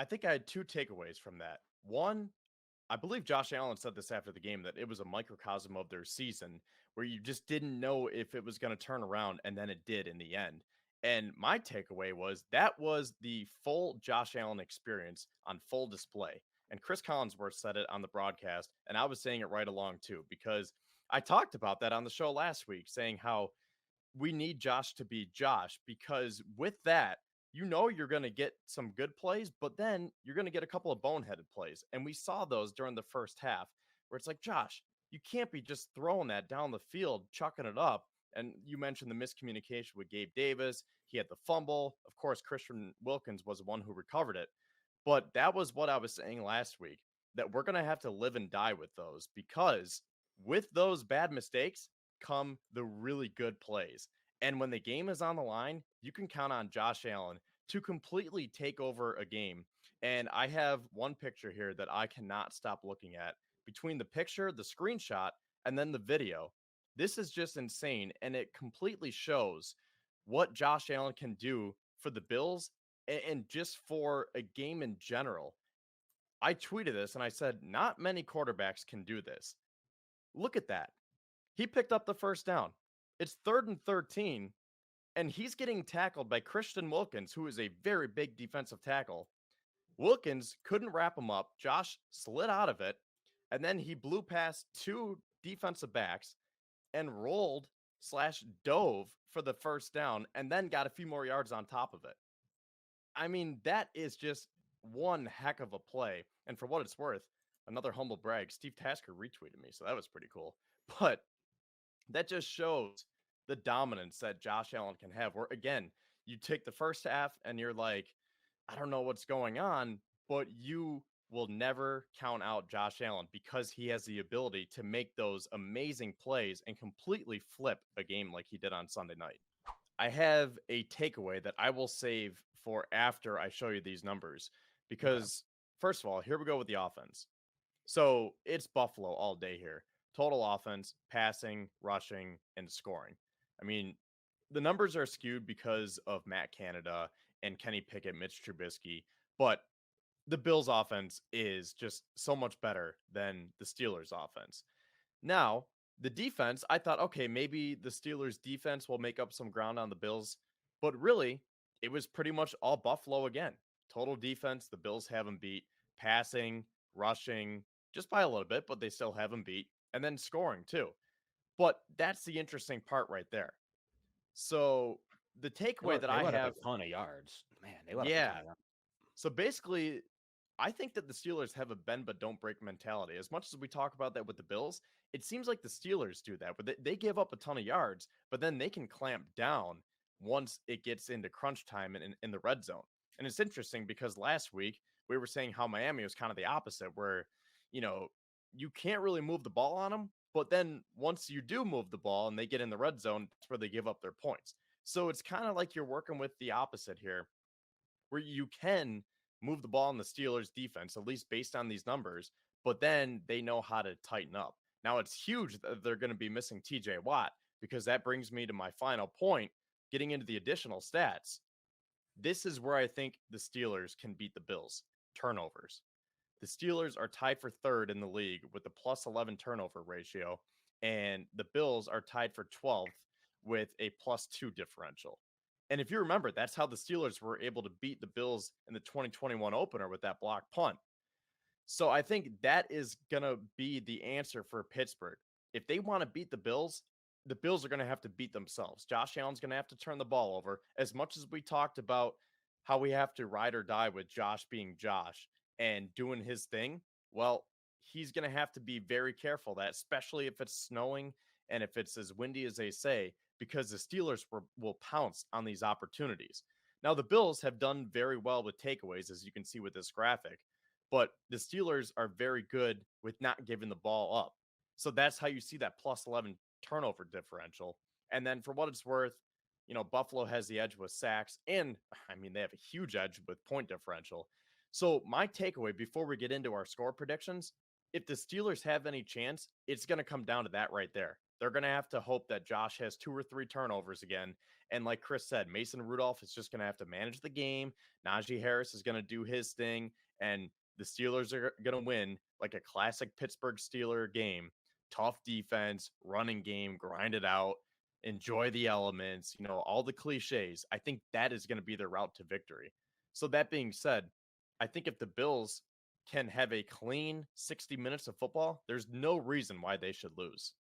I think I had two takeaways from that. One, I believe Josh Allen said this after the game that it was a microcosm of their season where you just didn't know if it was going to turn around, and then it did in the end. And my takeaway was that was the full Josh Allen experience on full display. And Chris Collinsworth said it on the broadcast, and I was saying it right along too, because I talked about that on the show last week, saying how we need Josh to be Josh because with that, you're going to get some good plays, but then you're going to get a couple of boneheaded plays. And we saw those during the first half where it's like, Josh, you can't be just throwing that down the field, chucking it up. And you mentioned the miscommunication with Gabe Davis. He had the fumble. Of course, Christian Wilkins was the one who recovered it. But that was what I was saying last week, that we're going to have to live and die with those because with those bad mistakes, come the really good plays. And when the game is on the line, you can count on Josh Allen to completely take over a game. And I have one picture here that I cannot stop looking at. Between the picture, the screenshot, and then the video, this is just insane. And it completely shows what Josh Allen can do for the Bills and just for a game in general. I tweeted this and I said, not many quarterbacks can do this. Look at that. He picked up the first down. It's 3rd and 13, and he's getting tackled by Christian Wilkins, who is a very big defensive tackle. Wilkins couldn't wrap him up. Josh slid out of it, and then he blew past two defensive backs and rolled slash dove for the first down, and then got a few more yards on top of it. I mean, that is just one heck of a play. And for what it's worth, another humble brag, Steve Tasker retweeted me, so that was pretty cool. But that just shows the dominance that Josh Allen can have. Where again, you take the first half and you're like, I don't know what's going on, but you will never count out Josh Allen because he has the ability to make those amazing plays and completely flip a game like he did on Sunday night. I have a takeaway that I will save for after I show you these numbers Okay. because, first of all, here we go with the offense. So it's Buffalo all day here. Total offense, passing, rushing, and scoring. I mean, the numbers are skewed because of Matt Canada and Kenny Pickett, Mitch Trubisky, but the Bills' offense is just so much better than the Steelers' offense. Now, the defense, I thought, okay, maybe the Steelers' defense will make up some ground on the Bills, but really, it was pretty much all Buffalo again. Total defense, the Bills have them beat. Passing, rushing, just by a little bit, but they still have them beat. And then scoring, too. But that's the interesting part right there. So the takeaway that They I let up a have, ton of yards. Man, they let up a ton yeah. of yards. So basically, I think that the Steelers have a bend but don't break mentality. As much as we talk about that with the Bills, it seems like the Steelers do that, but they give up a ton of yards, but then they can clamp down once it gets into crunch time in the red zone. And it's interesting because last week we were saying how Miami was kind of the opposite, where, you know, you can't really move the ball on them, but then once you do move the ball and they get in the red zone, that's where they give up their points. So it's kind of like you're working with the opposite here, where you can move the ball in the Steelers defense, at least based on these numbers, but then they know how to tighten up. Now it's huge that they're going to be missing TJ Watt because that brings me to my final point, getting into the additional stats. This is where I think the Steelers can beat the Bills. Turnovers. The Steelers are tied for third in the league with a plus 11 turnover ratio, and the Bills are tied for 12th with a plus 2 differential. And if you remember, that's how the Steelers were able to beat the Bills in the 2021 opener with that block punt. So I think that is going to be the answer for Pittsburgh. If they want to beat the Bills are going to have to beat themselves. Josh Allen's going to have to turn the ball over. As much as we talked about how we have to ride or die with Josh being Josh and doing his thing, well, he's going to have to be very careful of that, especially if it's snowing and if it's as windy as they say, because the Steelers will pounce on these opportunities. Now, the Bills have done very well with takeaways, as you can see with this graphic, but the Steelers are very good with not giving the ball up. So that's how you see that plus 11 turnover differential. And then for what it's worth, Buffalo has the edge with sacks, and I mean, they have a huge edge with point differential. So my takeaway before we get into our score predictions, if the Steelers have any chance, it's going to come down to that right there. They're going to have to hope that Josh has 2 or 3 turnovers again. And like Chris said, Mason Rudolph is just going to have to manage the game. Najee Harris is going to do his thing. And the Steelers are going to win like a classic Pittsburgh Steeler game. Tough defense, running game, grind it out, enjoy the elements, all the cliches. I think that is going to be their route to victory. So that being said, I think if the Bills can have a clean 60 minutes of football, there's no reason why they should lose.